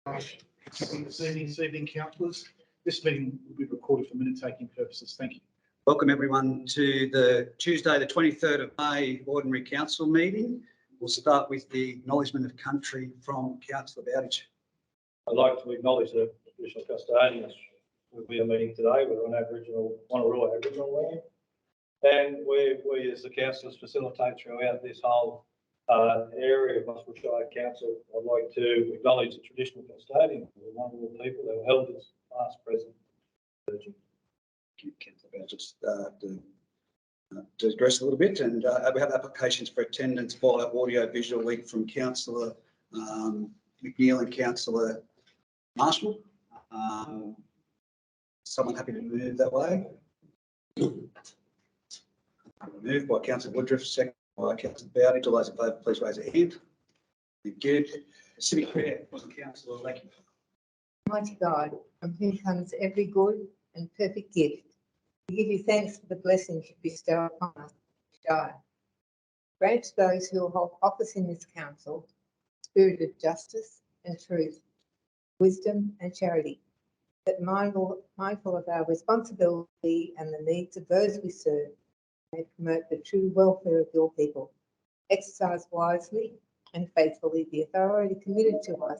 This evening, councillors. This meeting will be recorded for minute-taking purposes. Thank you. Welcome everyone to the Tuesday, the 23rd of May Ordinary Council meeting. We'll start with the acknowledgement of country from Councillor Bowditch. I'd like to acknowledge the traditional custodians. We are meeting today. We're on Wanneroo Aboriginal land, and we as the councillors facilitate throughout this whole area of Muswellbrook Shire Council. I'd like to acknowledge the traditional custodians, the Wanneroo people, our elders, past, present, emerging. Just to address a little bit, and we have applications for attendance by audio visual link from Councillor McNeil and Councillor Marshall. Someone happy to move that way? Moved by Councillor Woodruff, second by Councillor Bowditch. All those in favour, please raise a hand. Thank you. Civic prayer was Councillor Lecky. Mighty God, from whom comes every good and perfect gift, we give you thanks for the blessings you bestow upon us, Shire. Grant to those who will hold office in this council spirit of justice and truth, wisdom and charity, that mindful of our responsibility and the needs of those we serve, may promote the true welfare of your people, exercise wisely and faithfully the authority committed to us,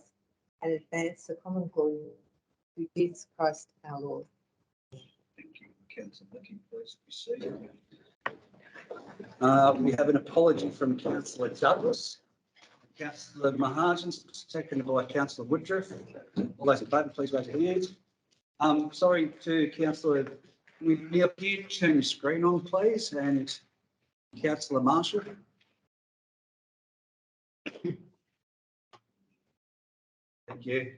and advance the common good through Jesus Christ our Lord. Thank you, Councillor Lecky. Please be seated. We have an apology from Councillor Douglas. Councillor Mahajan, seconded by Councillor Woodruff. All those in favour, please raise your hands. Sorry to Councillor McNeil, can you turn your screen on, please, and Councillor Marshall. Thank you.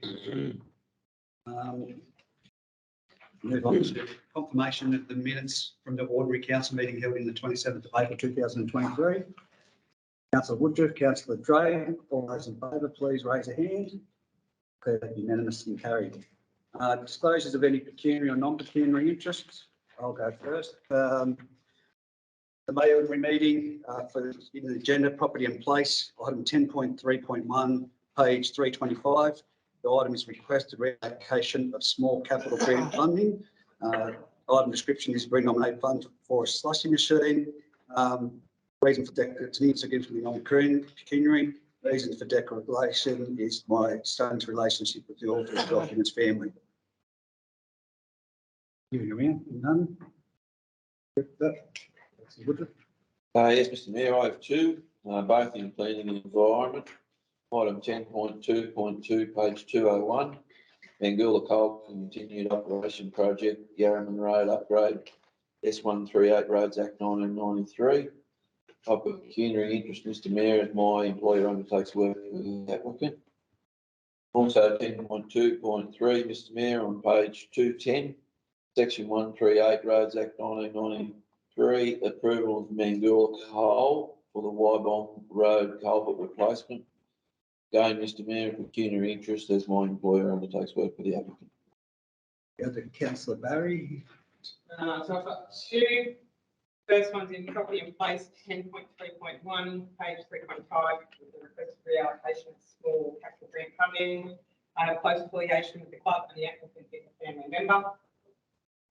Move on to confirmation of the minutes from the ordinary council meeting held in the 27th of April 2023. Councillor Woodruff, Councillor Dray, all those in favour, please raise a hand. Declared unanimous and carried. Disclosures of any pecuniary or non-pecuniary interests. I'll go first. The May ordinary meeting for in the agenda, property and place, item 10.3.1, page 325. The item is requested reallocation of small capital grant funding. Item description is renominate fund for a slushing machine. Reason for declaration is against the non-pecuniary. Reason for declaration is my son's relationship with the author of the document's family. Giving around, none. Yes, Mr Mayor, I have two, both in planning and environment. Item 10.2.2, page 201, Bangoola Coal Continued Operation Project, Yarraman Road Upgrade, S138 Roads Act 1993. I've got pecuniary interest, Mr Mayor, as my employer undertakes work for the applicant. Also 10.2.3, Mr Mayor, on page 210, Section 138 Roads Act 1993, approval of Bangoola Coal for the Wybong Road culvert replacement. Again, Mr Mayor, pecuniary interest as my employer undertakes work for the applicant. Go to Councillor Barry. So I've got two. First one's in property and place 10.3.1, page 325, with the request for reallocation of small capital grant funding. I have close affiliation with the club and the applicant is a family member.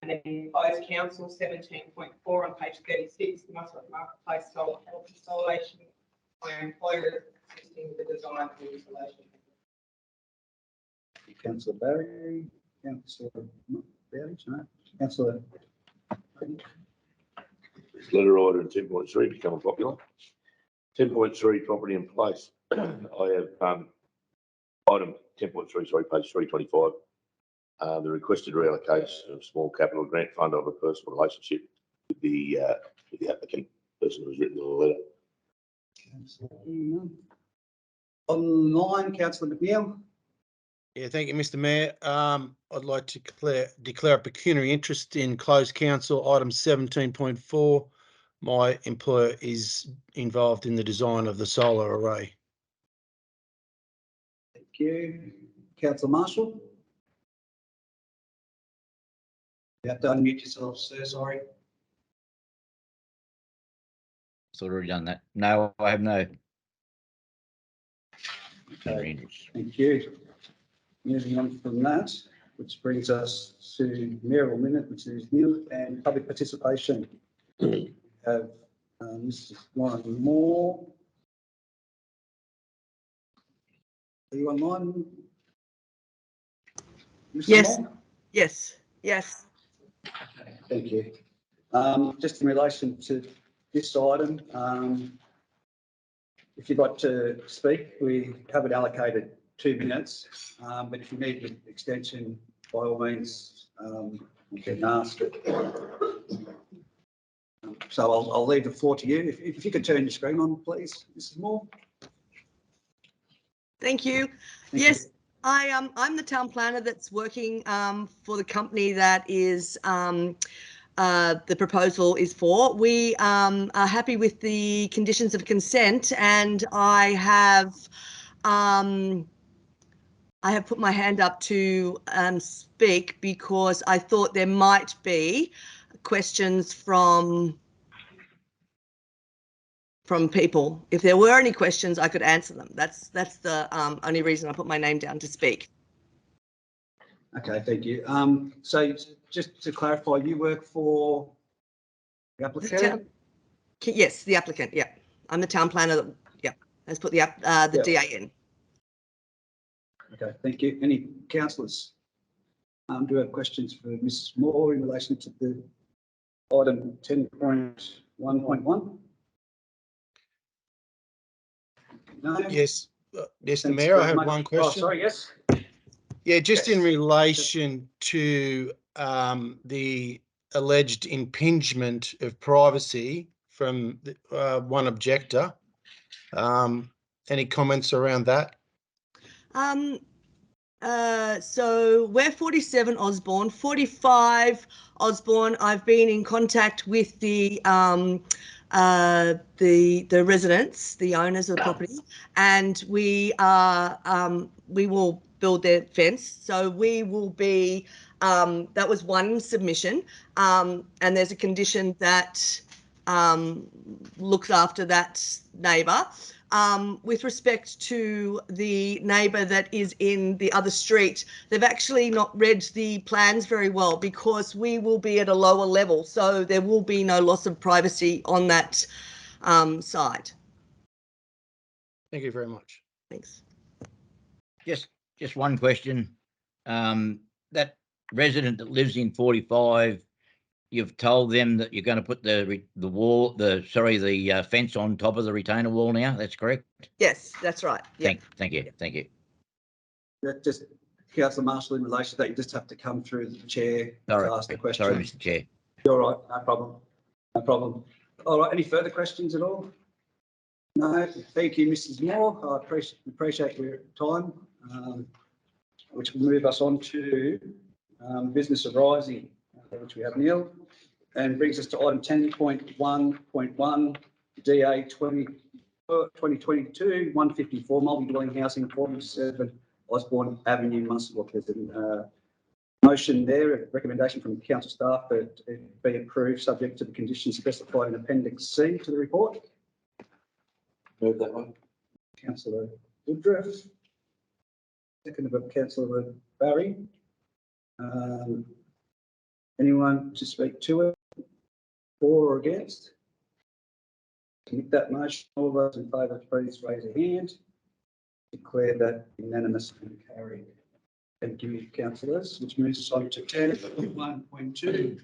And then closed council 17.4 on page 36, the Muswellbrook Marketplace solar panel installation. My employer is assisting with the design and installation. Councillor Barry, Councillor Barry, no, Councillor. This letter item 10.3 becoming popular. 10.3 property in place. I have item 10.3, sorry, page 325. The requested reallocation of small capital grant fund of a personal relationship with the applicant, person who's written the letter. Online, Councillor McNeil. Yeah, thank you, Mr Mayor. I'd like to declare a pecuniary interest in closed council item 17.4. My employer is involved in the design of the solar array. Thank you. Councillor Marshall. You have to unmute yourself, sir, sorry. Sort of already done that. No, I have no. Okay. Thank you. moving on from that, which brings us to mayoral minute, which is nil, and public participation. We have Mrs. Lauren Moore. Are you online? Mrs. Yes. Moore? Yes, yes. Thank you. Just in relation to this item, if you'd like to speak, we have it allocated 2 minutes, but if you need an extension, by all means, you can ask it. So I'll leave the floor to you. If you could turn your screen on, please, Mrs. Moore. Thank you. Thank Yes, I'm the town planner that's working for the company that is the proposal is for. We are happy with the conditions of consent, and I have put my hand up to speak because I thought there might be questions from people. If there were any questions, I could answer them. That's the only reason I put my name down to speak. Okay, thank you. So just to clarify, you work for the applicant? Yes, the applicant. Yeah, I'm the town planner. That, yeah, has put the DA in. Okay, thank you. Any councillors do you have questions for Mrs. Moore in relation to the item 10.1.1? No? Yes, Mr. Thanks Mayor, I very have much. one Oh, question. sorry, yes. Yeah, just in Yes. relation to the alleged impingement of privacy from one objector. Any comments around that? So we're 47 Osborne, 45 Osborne. I've been in contact with the residents, the owners of the property, and we will build their fence. So we will be, that was one submission, and there's a condition that looks after that neighbour. With respect to the neighbour that is in the other street, they've actually not read the plans very well because we will be at a lower level, so there will be no loss of privacy on that side. Thank you very much. Thanks. Just one question. That resident that lives in 45, you've told them that you're going to put the fence on top of the retainer wall now. That's correct? Yes, that's right. Yeah. Thank you. That just, Councillor Marshall, in relation to that, you just have to come through the chair to ask the question. Sorry, Mr. Chair. You're all right, no problem. No problem. All right, any further questions at all? No, thank you, Mrs. Moore. I appreciate your time, which will move us on to business arising, which we have Neil, and brings us to item 10.1.1, DA 2022 154 multi-dwelling housing 47 Osborne Avenue, Muswellbrook. There's a motion there, a recommendation from council staff that it be approved subject to the conditions specified in Appendix C to the report. Move that one. Councillor Woodruff. Second by Councillor Barry. Anyone to speak to it? For or against? With that motion, all those in favour, please raise a hand. Declare that unanimous and carried. Thank you, councillors, which moves us on to 10.1.2. The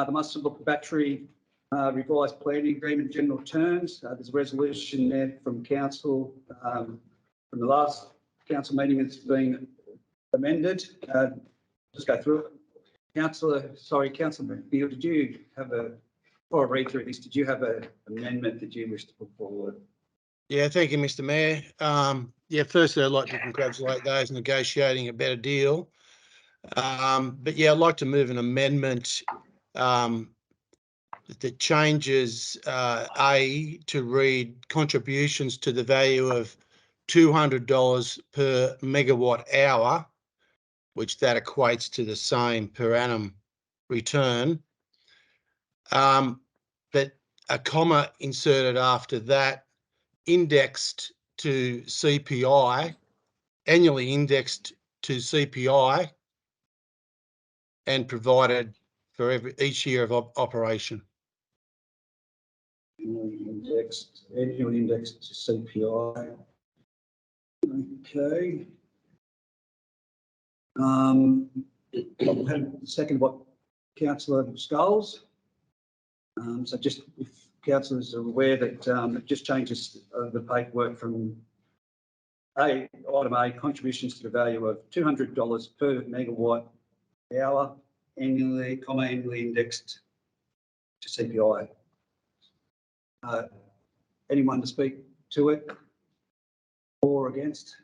Muswellbrook Battery revised planning agreement general terms. There's a resolution there from council from the last council meeting. It's been amended. Just go through it. Councillor Beale, did you have before I read through this, did you have an amendment that you wish to put forward? Yeah, thank you, Mr. Mayor. Yeah, firstly, I'd like to congratulate those negotiating a better deal. But yeah, I'd like to move an amendment that changes A to read contributions to the value of $200 per megawatt hour, which that equates to the same per annum return. But a comma inserted after that, indexed to CPI, annually indexed to CPI and provided for each year of operation. Annual index to CPI. Okay. I've had second by Councillor Sculls. So just if councillors are aware that it just changes the paperwork from item A, contributions to the value of $200 per megawatt hour annually, annually indexed to CPI. Anyone to speak to it? For or against?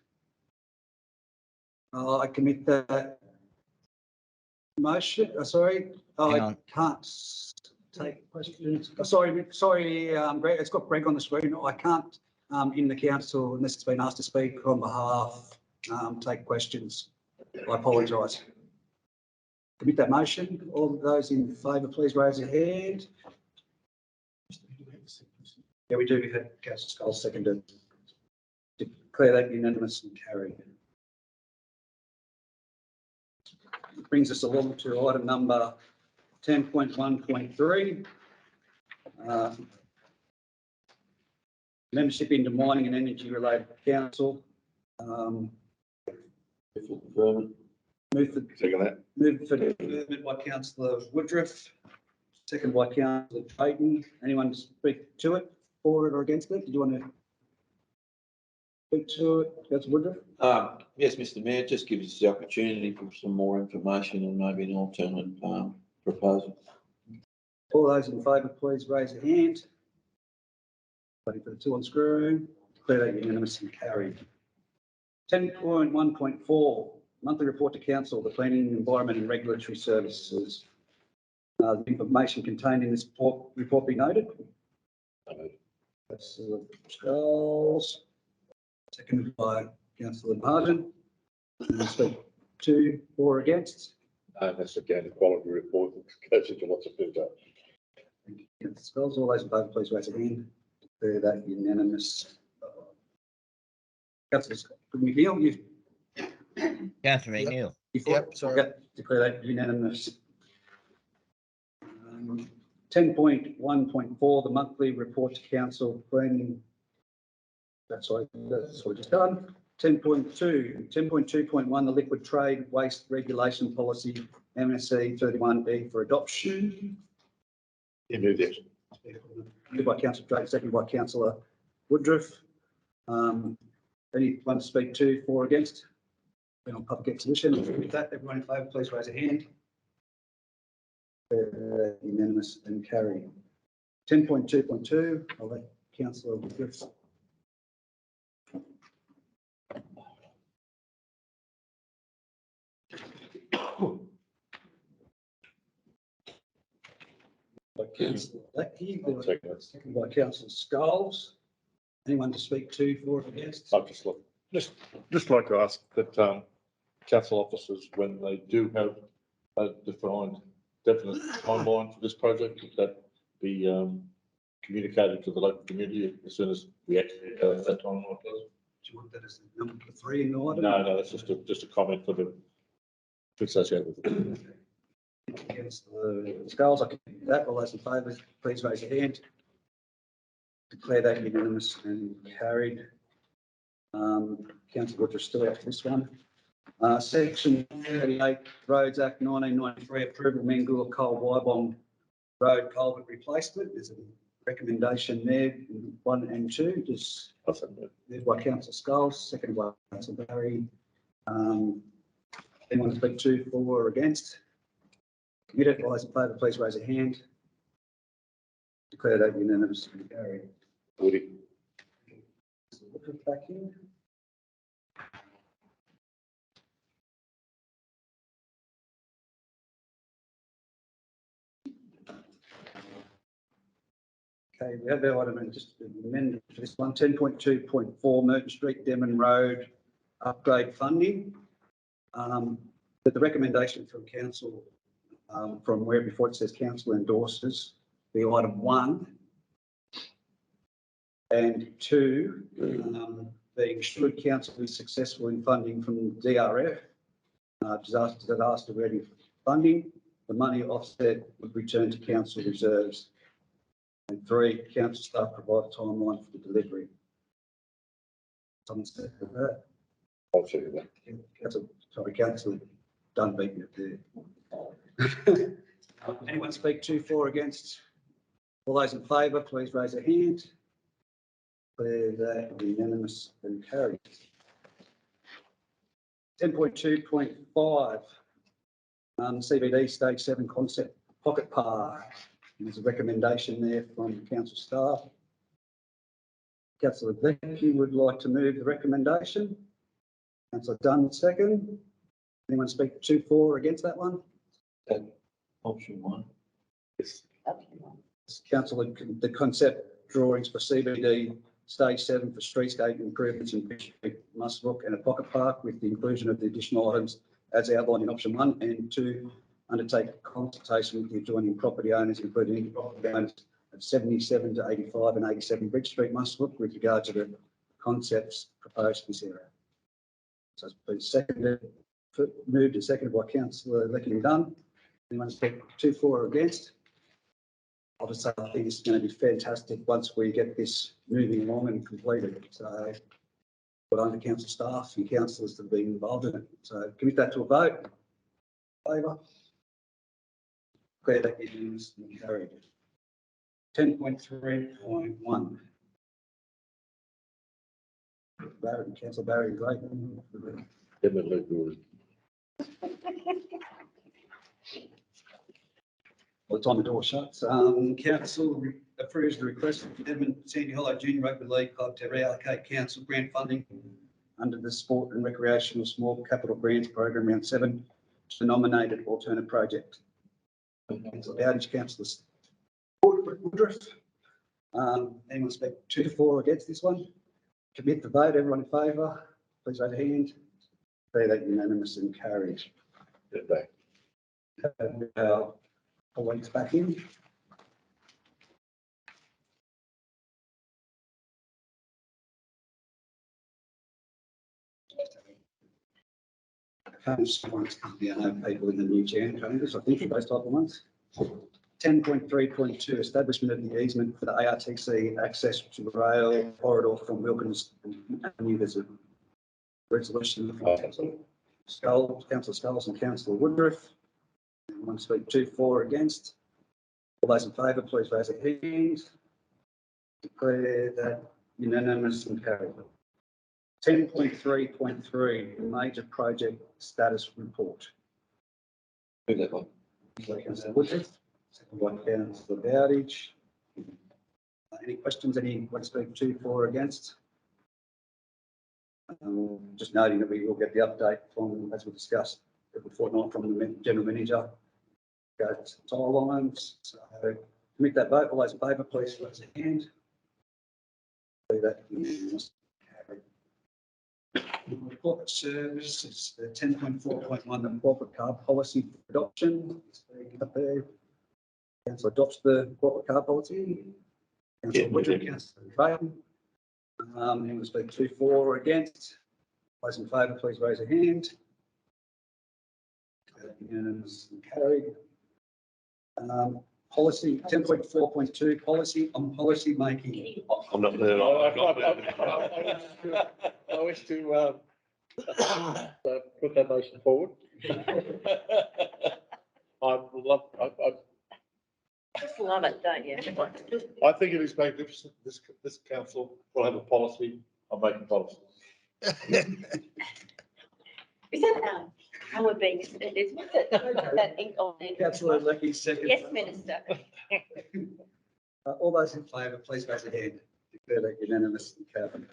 I commit that motion. Sorry, Hang I on. can't take questions. Sorry, Greg. It's got Greg on the screen. I can't, in the council, unless it's been asked to speak on behalf, take questions. I apologise. Commit that motion. All those in favour, please raise your hand. Yeah, we do. We had Councillor Sculls seconded. Declare that unanimous and carried. Brings us along to item number 10.1.3. Membership into Mining and Energy Related Council. Move for movement by Councillor Woodruff, second by Councillor Drayton. Anyone to speak to it, for it or against it? Do you want to speak to it, Councillor Woodruff? Yes, Mr. Mayor, just gives us the opportunity for some more information and maybe an alternate proposal. All those in favour, please raise your hand. Waiting for the two on screen. Declare that unanimous and carried. 10.1.4, monthly report to council, the Planning, Environment and Regulatory Services. The information contained in this report be noted. That's Sculls, seconded by Councillor Martin. Speak to or against? That's again a quality report that goes into lots of detail. Councillor Sculls, all those in favour, please raise your hand. Declare that unanimous. Councillor McNeil, Councillor McNeil. sorry. Declare that unanimous. 10.1.4, the monthly report to council planning. That's what we just done. 10.2.1, the liquid trade waste regulation policy, MSC 31E for adoption. You move this. Moved by Councillor Drake, seconded by Councillor Woodruff. Anyone to speak to, for or against? On public exhibition. With that, everyone in favour, please raise a hand. Unanimous and carried. 10.2.2, I'll let Councillor Woodruff. By Councillor Blackie, second by Councillor Sculls. Anyone to speak to, for or against? I'd just like to ask that council officers, when they do have a definite timeline for this project, that be communicated to the local community as soon as we actually have that timeline. Do you want that as number 3 in the item? No, that's just a comment for the to associate with it. Councillor Sculls, I can do that. All those in favour, please raise your hand. Declare that unanimous and carried. Councillor Woodruff still out for this one. Section 38 Roads Act 1993 approval Mangoola Coal Wybong Road culvert replacement. There's a recommendation there in 1 and 2. Just moved by Councillor Sculls, seconded by Councillor Barry. Anyone to speak to, for or against? Committed. All those in favour, please raise a hand. Declare that unanimous and carried. Woody. Back in. Okay, we have our item and just amendment for this one, 10.2.4 Merton Street, Denman Road upgrade funding. But the recommendation from council, from where before it says council endorses, the item 1 and 2, being should council be successful in funding from DRF disaster ready funding. The money offset would return to council reserves. And 3, council staff provide a timeline for the delivery. Someone said that. I'll second that. Councillor Dunn beat me there. Anyone speak to, for, against? All those in favour, please raise a hand. Declare that unanimous and carried. 10.2.5, CBD Stage 7 concept pocket park. There's a recommendation there from council staff. Councillor Becky would like to move the recommendation. Councillor Dunn second. Anyone speak to, for, or against that one? Option 1. Yes. Councillor, the concept drawings for CBD Stage 7 for streetscape improvements in Muswellbrook and a pocket park with the inclusion of the additional items as outlined in option 1, and 2, undertake consultation with the adjoining property owners, including property owners of 77 to 85 and 87 Bridge Street, Muswellbrook, with regard to the concepts proposed in this area. So it's been seconded, moved and seconded by Councillor Lecky Dunn. Anyone speak to, for, or against? I'll just say I think it's going to be fantastic once we get this moving along and completed. So, well done to council staff and councillors that have been involved in it. So, commit that to a vote. Favour? Declare that unanimous and carried. 10.3.1. Barry, Councillor Barry, great. By the time the door shuts, council approves the request from Edmund Sandy Hollow Junior Rugby League Club to reallocate council grant funding under the Sport and Recreational Small Capital Grants Program Round 7 to the nominated alternate project. Councillor Dowdage, Councillor Woodruff. Anyone speak to, for, or against this one? Commit the vote. Everyone in favour, please raise a hand. Declare that unanimous and carried. Our colleagues back in. I know people in the new chair changes, I think, for those type of ones. 10.3.2, establishment of the easement for the ARTC access to the rail corridor from Wilkins Avenue. There's a resolution from Councillor Sculls and Councillor Woodruff. Anyone speak to, for, or against? All those in favour, please raise a hand. Declare that unanimous and carried. 10.3.3, major project status report. Move that one. Councillor Woodruff, second by Councillor Bowditch. Any questions? Anyone speak to, for, or against? Just noting that we will get the update from, as we discussed, every fortnight from the General Manager. Go to tile lines. So commit that vote. All those in favour, please raise a hand. That unanimous. Corporate services, 10.4.1, the corporate card policy adoption. Up there. Council adopts the corporate card policy. Councillor Woodruff, Councillor Creighton. Anyone speak to, for, or against? Those in favour, please raise a hand. Unanimous and carried. Policy 10.4.2, policy on policy making. I'm not there. I wish to put that motion forward. I Just love it, don't you? I think it is magnificent. This council will have a policy on making policies. Is that our being, isn't it? That ink on it. Councillor Lecky, second. Yes, Minister. All those in favour, please raise a hand. Declare that unanimous and carried.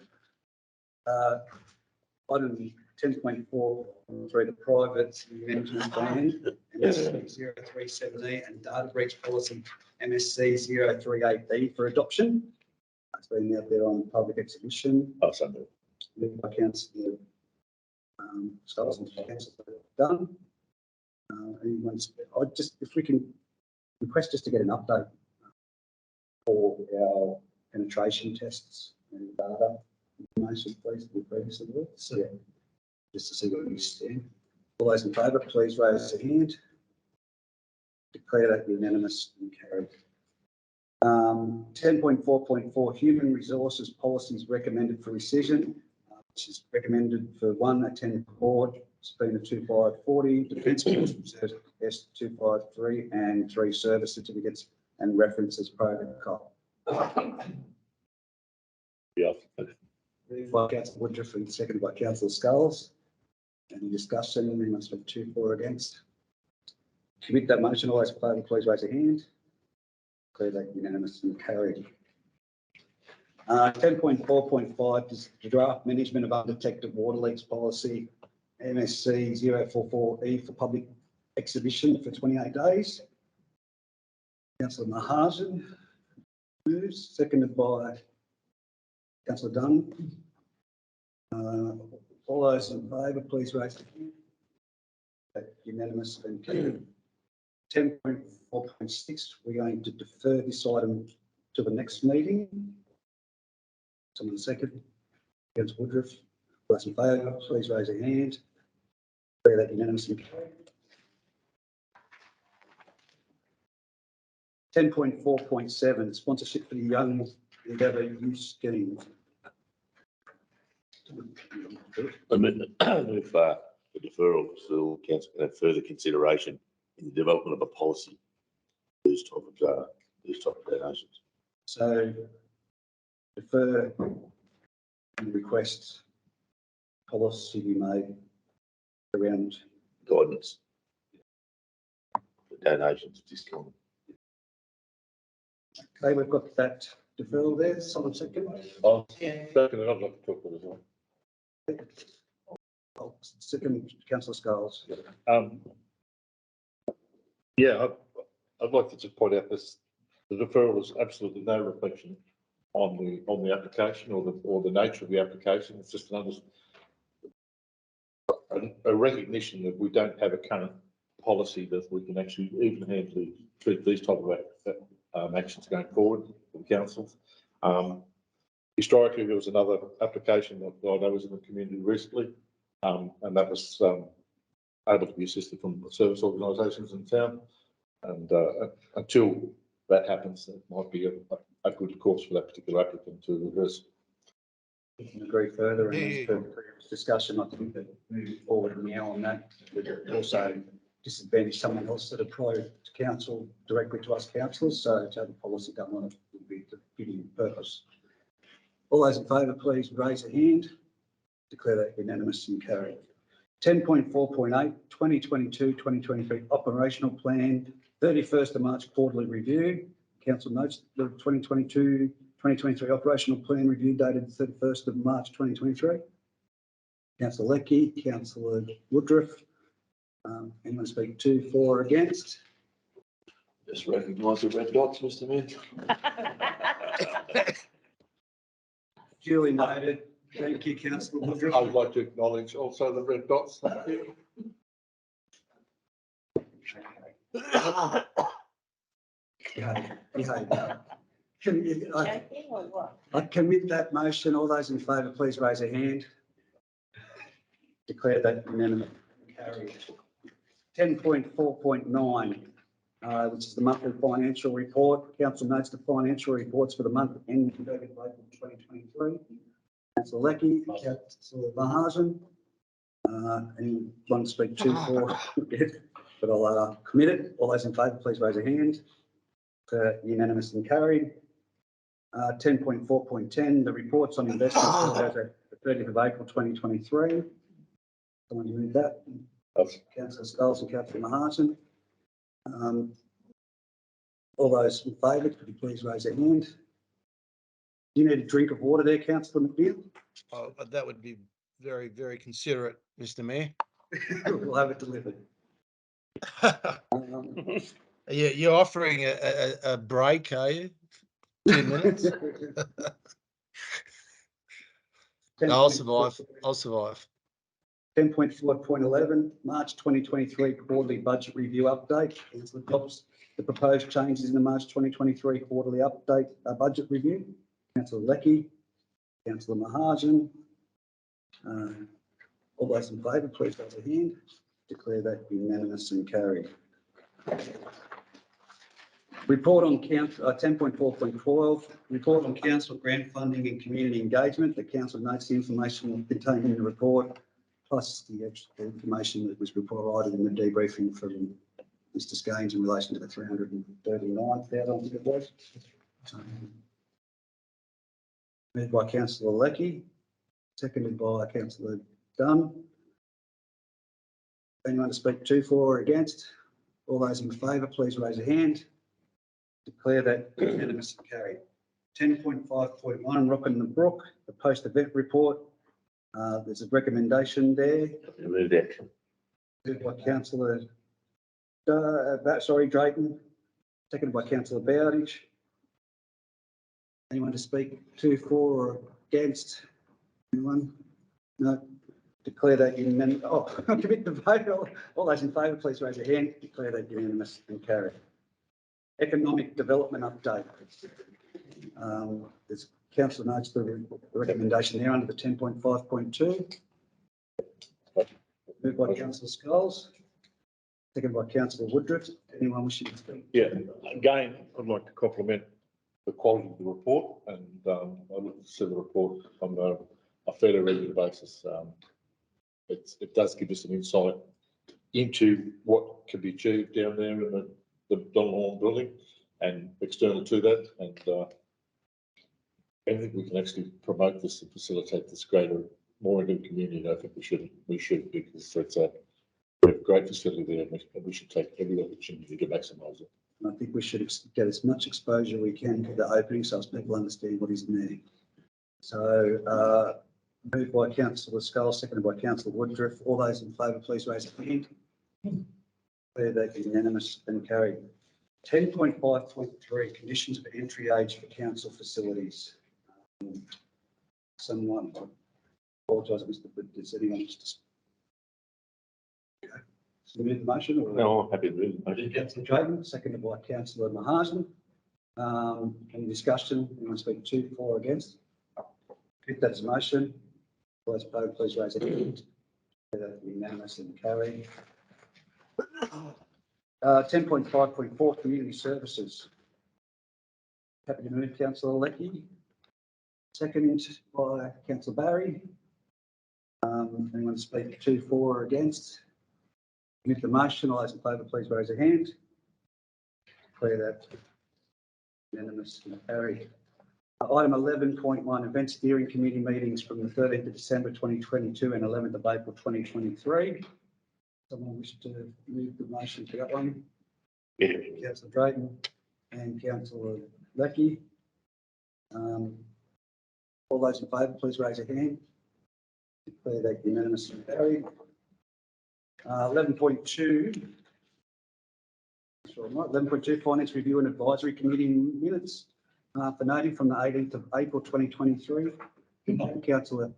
Item 10.4.3, the private management plan, MSC 037E, and data breach policy, MSC 038B, for adoption. It's been out there on public exhibition. Oh, Sunday. Moved by Councillor Sculls and Councillor Dunn. I just, if we can request just to get an update for our penetration tests and data information, please, the previously. So, yeah, just to see what we stand. All those in favour, please raise your hand. Declare that unanimous and carried. 10.4.4 Human Resources Policies recommended for rescission, which is recommended for 1, attend board, Spina 2540, Defence Force Reserve S253, and 3 service certificates and references protocol. Yeah. Moved by Councillor Woodruff and seconded by Councillor Sculls. Any discussion? We must have 2 for or against. To commit that motion, all those in favour, please raise your hand. Declare that unanimous and carried. 10.4.5 is the draft management of undetected water leaks policy, MSC 044E for public exhibition for 28 days. Councillor Mahajan moves, seconded by Councillor Dunn. All those in favour, please raise your hand. Unanimous and carried. 10.4.6, we're going to defer this item to the next meeting. Someone second. Councillor Woodruff. All those in favour, please raise your hand. Declare that unanimous and carried. 10.4.7, sponsorship for the Young Endeavour Youth Scheme. I move the deferral to council and have further consideration in the development of a policy. These type of donations. So defer and request policy be made around Guidance. For donations of this kind. Okay, we've got that deferral there. Someone second. I'll second it. I'd like to talk about it as well. Second, Councillor Sculls. Yeah, I'd like to just point out this, the deferral is absolutely no reflection on the application or the nature of the application. It's just another a recognition that we don't have a current policy that we can actually even-handedly treat these type of actions going forward for the councils. Historically, there was another application that I know was in the community recently, and that was able to be assisted from service organisations in town. And until that happens, it might be a good course for that particular applicant to address. We can agree further and as per previous discussion, I think that moving forward now on that would also disadvantage someone else that applied to council directly to us councillors. So to have a policy done on it would be the fitting purpose. All those in favour, please raise a hand. Declare that unanimous and carried. 10.4.8, 2022-2023 operational plan, 31st of March quarterly review. Council notes the 2022-2023 operational plan review dated 31st of March 2023. Councillor Leckie, Councillor Woodruff. Anyone speak to, for, or against? Just recognise the red dots, Mr. Mayor. Duly noted. Thank you, Councillor Woodruff. I would like to acknowledge also the red dots. Thank you. Joking or what? I commit that motion. All those in favour, please raise a hand. Declare that unanimous. Carried. 10.4.9, which is the monthly financial report. Council notes the financial reports for the month ending 30th of April 2023. Councillor Leckie, Councillor Mahajan. Anyone speak to, for? But I'll commit it. All those in favour, please raise a hand. Unanimous and carried. 10.4.10, the reports on investments as at the 30th of April 2023. Someone move that? Councillor Sculls and Councillor Mahajan. All those in favour, could you please raise a hand? Do you need a drink of water there, Councillor McNeil? Oh, that would be very, very considerate, Mr. Mayor. We'll have it delivered. You're offering a break, are you? 2 minutes? No, I'll survive. I'll survive. 10.4.11, March 2023 quarterly budget review update. Councillor Dobbs, the proposed changes in the March 2023 quarterly update budget review. Councillor Leckie, Councillor Mahajan. All those in favour, please raise a hand. Declare that unanimous and carried. Report on council, 10.4.12, report on council grant funding and community engagement. The council notes the information contained in the report, plus the extra information that was provided in the debriefing from Mr. Scaines in relation to the 339,000, I think it was. Moved by councillor Lecky, seconded by councillor Dunn. Anyone to speak to, for or against? All those in favour, please raise a hand. Declare that unanimous and carried. 10.5.1, Rockin the Brook, the post-event report. There's a recommendation there. Move that. Moved by councillor, Drayton, seconded by councillor Bowditch. Anyone to speak to, for or against? Anyone? No. Declare that unanimous. Oh, commit the vote. All those in favour, please raise your hand. Declare that unanimous and carried. Economic development update. There's council notes the recommendation there under the 10.5.2. Moved by councillor Scholes, seconded by councillor Woodruff. Anyone wishing to speak? Yeah, again, I'd like to compliment the quality of the report, and I look to see the report on a fairly regular basis. It does give us an insight into what can be achieved down there in the Donald building and external to that, and I think we can actually promote this and facilitate this greater, more into the community. I think we should because it's we have a great facility there, and we should take every opportunity to maximise it. And I think we should get as much exposure we can to the opening so as people understand what is there. So moved by councillor Scholes, seconded by councillor Woodruff. All those in favour, please raise a hand. Declare that unanimous and carried. 10.5.3, conditions for entry age for council facilities. Someone, I apologise, Mr. But does anyone just to... Okay. So we move the motion? Or... No, I'm happy to move the motion. Councillor Drayton, seconded by councillor Mahajan. Any discussion? Anyone speak to, for or against? Keep that as a motion. All those opposed, please raise a hand. Unanimous and carried. 10.5.4, community services. Happy to move councillor Lecky. Second by councillor Barry. Anyone speak to, for or against? With the motion, all those in favour, please raise a hand. Declare that unanimous and carried. Item 11.1, event steering committee meetings from the 13th of December 2022 and 11th of April 2023. Someone wish to move the motion to that one? Yeah. Councillor Drayton and councillor Lecky. All those in favour, please raise a hand. Declare that unanimous and carried. 11.2. 11.2, Finance Review and Advisory Committee minutes. For noting from the 18th of April 2023. Councillor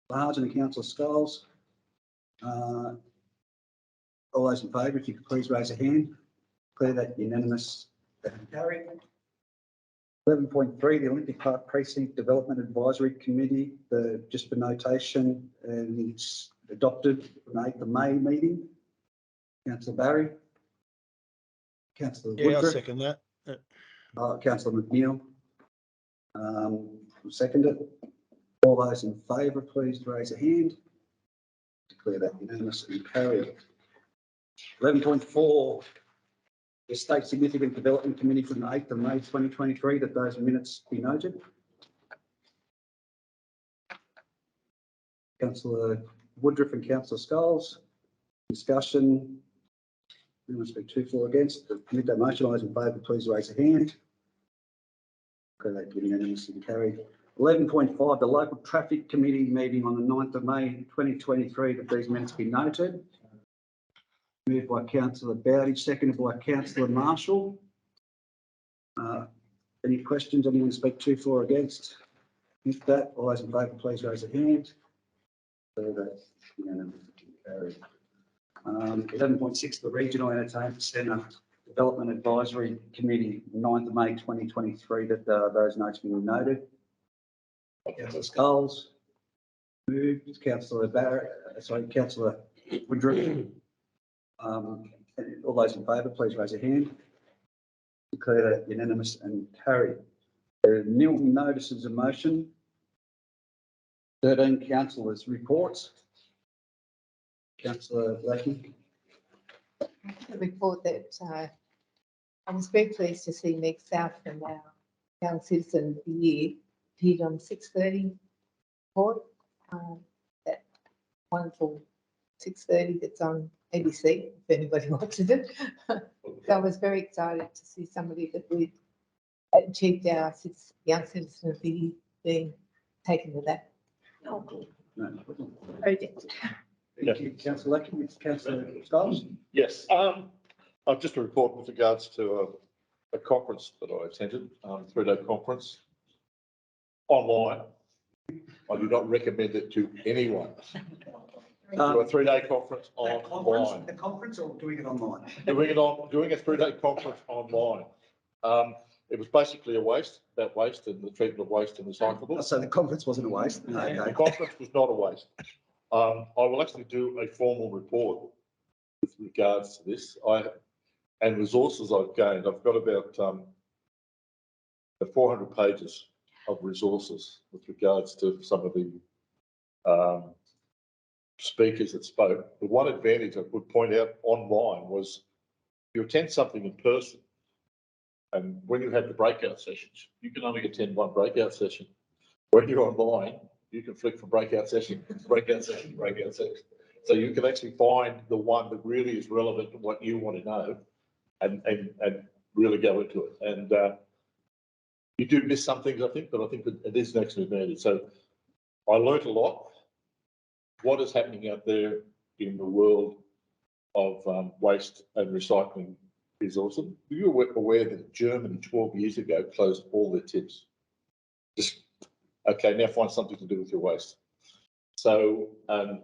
Large and Councillor Scholes. All those in favour, if you could please raise a hand. Declare that unanimous and carried. 11.3, the Olympic Park Precinct Development Advisory Committee, just for notation, and it's adopted from the 8th of May meeting. Councillor Barry. Councillor Yeah, I'll Woodruff. second that. Councillor McNeil. Second it. All those in favour, please raise a hand. Declare that unanimous and carried. 11.4, the State Significant Development Committee from the 8th of May 2023, that those minutes be noted. Councillor Woodruff and Councillor Scholes. Discussion. Anyone speak to, for or against? Commit that motion. All those in favour, please raise a hand. Declare that unanimous and carried. 11.5, the Local Traffic Committee meeting on the 9th of May 2023, that these minutes be noted. Moved by councillor Bowditch, seconded by councillor Marshall. Any questions? Anyone speak to, for or against? If that, all those in favour, please raise a hand. So that's unanimous and carried. 11.6, the Regional Entertainment Centre Development Advisory Committee, 9th of May 2023, that those notes be noted. Councillor Scholes. Moved. Councillor Barrett, Councillor Woodruff. All those in favour, please raise your hand. Declare that unanimous and carried. There are nil notices of motion. 13 councillors' reports. Councillor Blackie. The report that I was very pleased to see Meg South from our Young Citizen of the Year appeared on 6:30 report. That wonderful 6:30 that's on ABC, if anybody watches it. So I was very excited to see somebody that we achieved our Young Citizen of the Year being taken to that No. project. Thank you, Councillor Blackie. Councillor Stiles. Yes, I've just a report with regards to a conference that I attended, 3-day conference online. I do not recommend it to anyone. To a 3-day conference online. The conference or doing it online? Doing a 3-day conference online. It was basically a waste, about waste and the treatment of waste and recyclables. So the conference wasn't a waste? No, The okay. conference was not a waste. I will actually do a formal report with regards to this. And resources I've gained. I've got about 400 pages of resources with regards to some of the speakers that spoke. The one advantage I would point out online was you attend something in person, and when you have the breakout sessions, you can only attend one breakout session. When you're online, you can flick from breakout session, breakout session, breakout session. So you can actually find the one that really is relevant to what you want to know and really go into it. And you do miss some things, I think, but I think that it is an excellent advantage. So I learnt a lot. What is happening out there in the world of waste and recycling is awesome. Were you aware that Germany 12 years ago closed all their tips? Just, okay, now find something to do with your waste. So I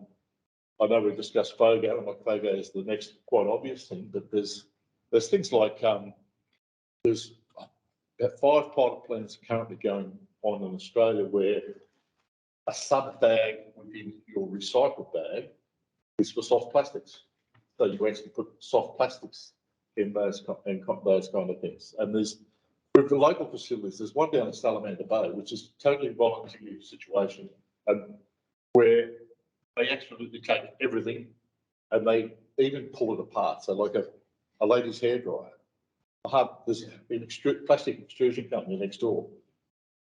know we've discussed FOGO, and like FOGO is the next quite obvious thing, but there's things like there's about 5 pilot plans currently going on in Australia where a sub bag within your recycled bag is for soft plastics. So you actually put soft plastics in those kind of things. And there's, with the local facilities, there's one down in Salamander Bay, which is a totally voluntary situation, and where they absolutely take everything and they even pull it apart. So like a lady's hairdryer, there's an plastic extrusion company next door.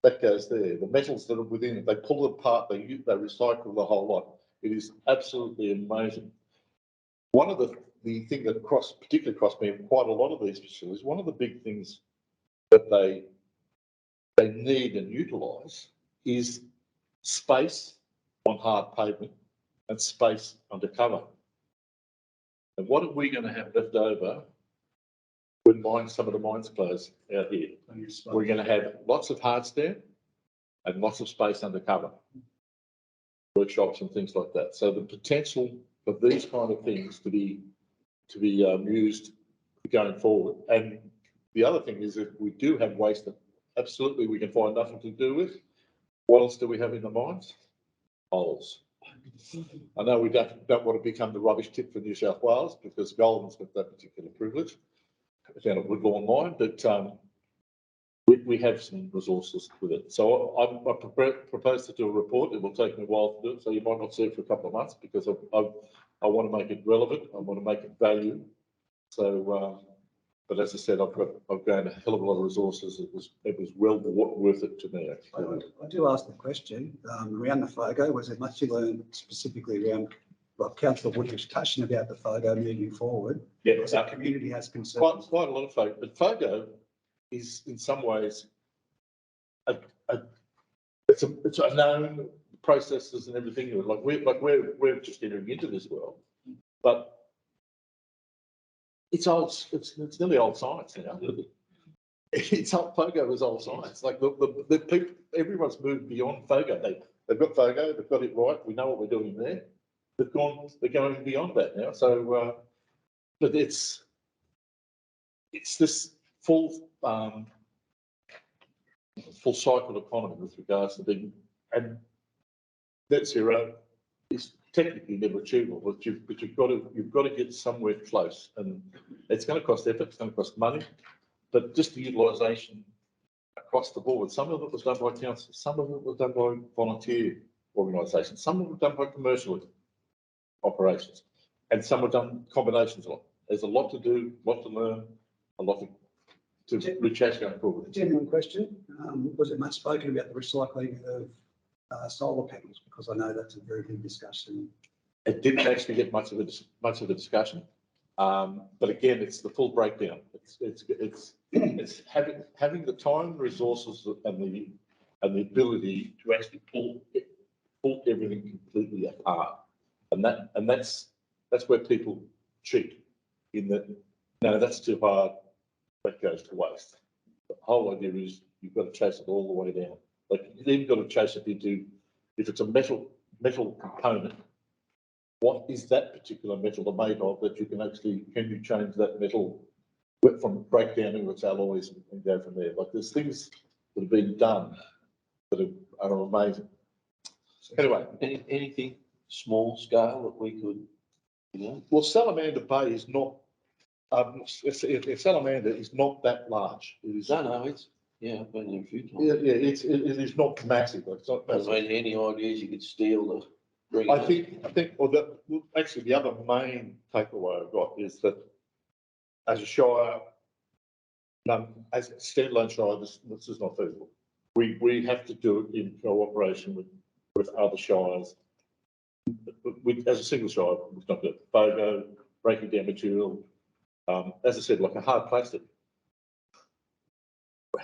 That goes there. The metals that are within it, they pull it apart, they recycle the whole lot. It is absolutely amazing. One of the thing that particularly crossed me in quite a lot of these facilities, one of the big things that they need and utilise is space on hard pavement and space under cover. And what are we going to have left over when some of the mines close out here? We're going to have lots of hard stand and lots of space under cover, workshops and things like that. So the potential for these kind of things to be used going forward. And the other thing is, if we do have waste that absolutely we can find nothing to do with, what else do we have in the mines? Holes. I know we don't want to become the rubbish tip for New South Wales because Goldman's got that particular privilege down at Woodlawn Mine, but we have some resources with it. So I propose to do a report. It will take me a while to do it, so you might not see it for a couple of months because I want to make it relevant. I want to make it value. So, but as I said, I've gained a hell of a lot of resources. It was well worth it to me, actually. I do ask the question around the FOGO. Was there much you learned specifically around what Councillor Wood was touching about the FOGO moving forward? Yeah, the community has concerns. Quite a lot of FOGO, but FOGO is in some ways it's a known processes and everything. We're just entering into this world, but it's old. It's nearly old science now. It's old. FOGO is old science. Like the people, everyone's moved beyond FOGO. They've got FOGO. They've got it right. We know what we're doing there. They're going beyond that now. So, but it's this full cycle economy with regards to and net zero is technically never achievable, but you've got to get somewhere close, and it's going to cost effort, it's going to cost money, but just the utilisation across the board. Some of it was done by council, some of it was done by volunteer organisations, some of it was done by commercial operations, and some were done combinations of it. There's a lot to do, a lot to learn, a lot to reach out going forward. Genuine question. Was it much spoken about the recycling of solar panels? Because I know that's a very big discussion. It didn't actually get much of a discussion, but again, it's the full breakdown. It's having the time, resources, and the ability to actually pull everything completely apart, and that's where people cheat. In that, no, that's too hard. That goes to waste. The whole idea is you've got to chase it all the way down. Like you've even got to chase it into, if it's a metal component, what is that particular metal made of that you can you change that metal from breakdown into its alloys and go from there? Like there's things that have been done that are amazing. Anyway, Anything small scale that we could, well, Salamander Bay is not. Salamander is not that large. It is. No, it's, yeah, I've been there a few times. Yeah, it is not massive. It's not I massive. mean, any ideas you could steal the? bring I it up? think, well, actually the other main takeaway I've got is that as a Shire, as a standalone Shire, this is not feasible. We have to do it in cooperation with other Shires. As a single Shire, we've not got FOGO, breaking down material. As I said, like a hard plastic.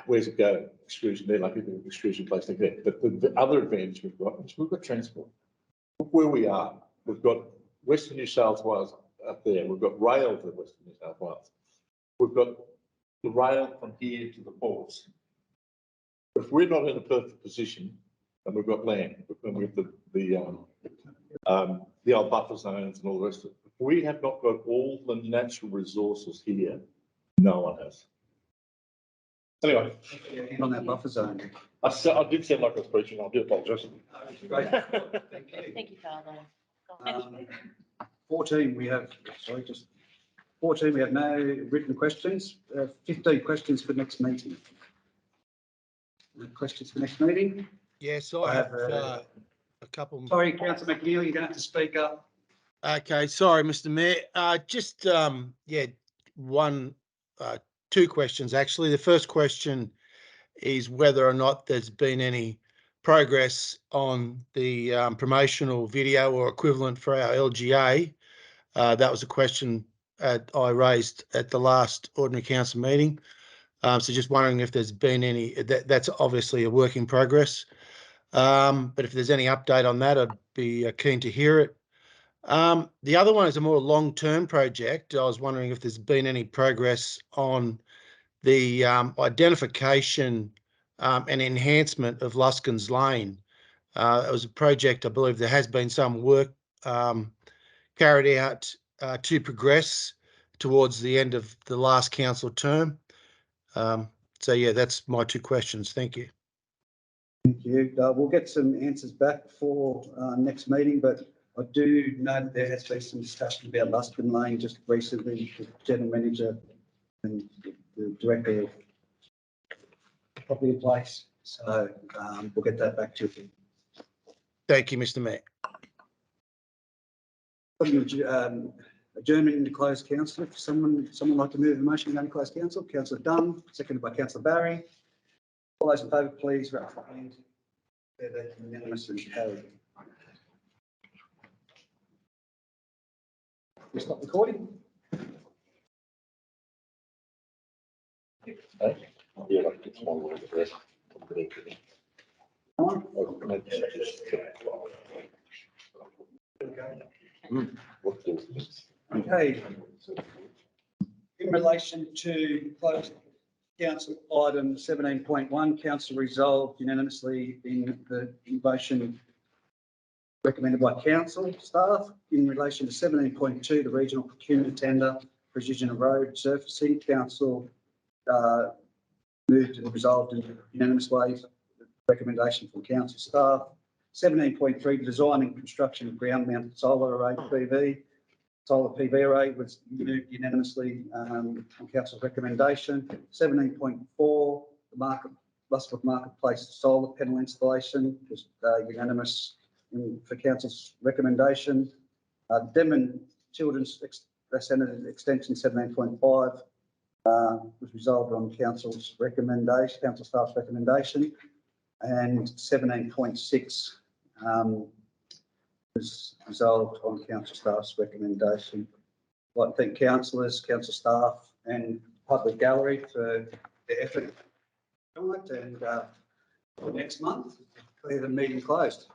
Where's it going? Extrusion there, like an extrusion plastic there. But the other advantage we've got is we've got transport. Look where we are. We've got Western New South Wales up there. We've got rail to Western New South Wales. We've got the rail from here to the ports. If we're not in a perfect position, and we've got land, and we've got the old buffer zones and all the rest of it, if we have not got all the natural resources here, no one has. Anyway, On that buffer zone. I did sound like I was preaching. I do apologise. Great. Thank you, Father. 14, we have, 14, we have no written questions. 15 questions for next meeting. No questions for next meeting? Yes, I I have, have a couple. Sorry, Councillor McNeil, you're going to have to speak up. Okay, sorry, Mr. Mayor. Just two questions actually. The first question is whether or not there's been any progress on the promotional video or equivalent for our LGA. That was a question I raised at the last Ordinary Council meeting. So just wondering if there's been any. That's obviously a work in progress. But if there's any update on that, I'd be keen to hear it. The other one is a more long-term project. I was wondering if there's been any progress on the identification and enhancement of Luskin's Lane. It was a project, I believe there has been some work carried out to progress towards the end of the last council term. So yeah, that's my two questions. Thank you. Thank you. We'll get some answers back for next meeting, but I do know that there has been some discussion about Luskin Lane just recently. The general manager and the director of property in place. So we'll get that back to you. Thank you, Mr. Mayor. Adjournment into closed council. If someone like to move the motion to go into closed council, Councillor Dunn, seconded by Councillor Barry. All those in favour, please raise your hand. They're unanimous and carried. You stop recording. Yeah, like it's one word address. Okay. In relation to closed council item 17.1, council resolved unanimously in the motion recommended by council staff. In relation to 17.2, the regional procurement tender, precision of road surfacing, council moved and resolved in unanimous way recommendation from council staff. 17.3, design and construction of ground mounted solar array PV. Solar PV array was moved unanimously on council's recommendation. 17.4, the Muswellbrook Marketplace solar panel installation was unanimous for council's recommendation. Denman Children's Centre extension 17.5 was resolved on council's recommendation, council staff's recommendation, and 17.6 was resolved on council staff's recommendation. I'd like to thank councillors, council staff, and public gallery for their effort. And next month, declare the meeting closed.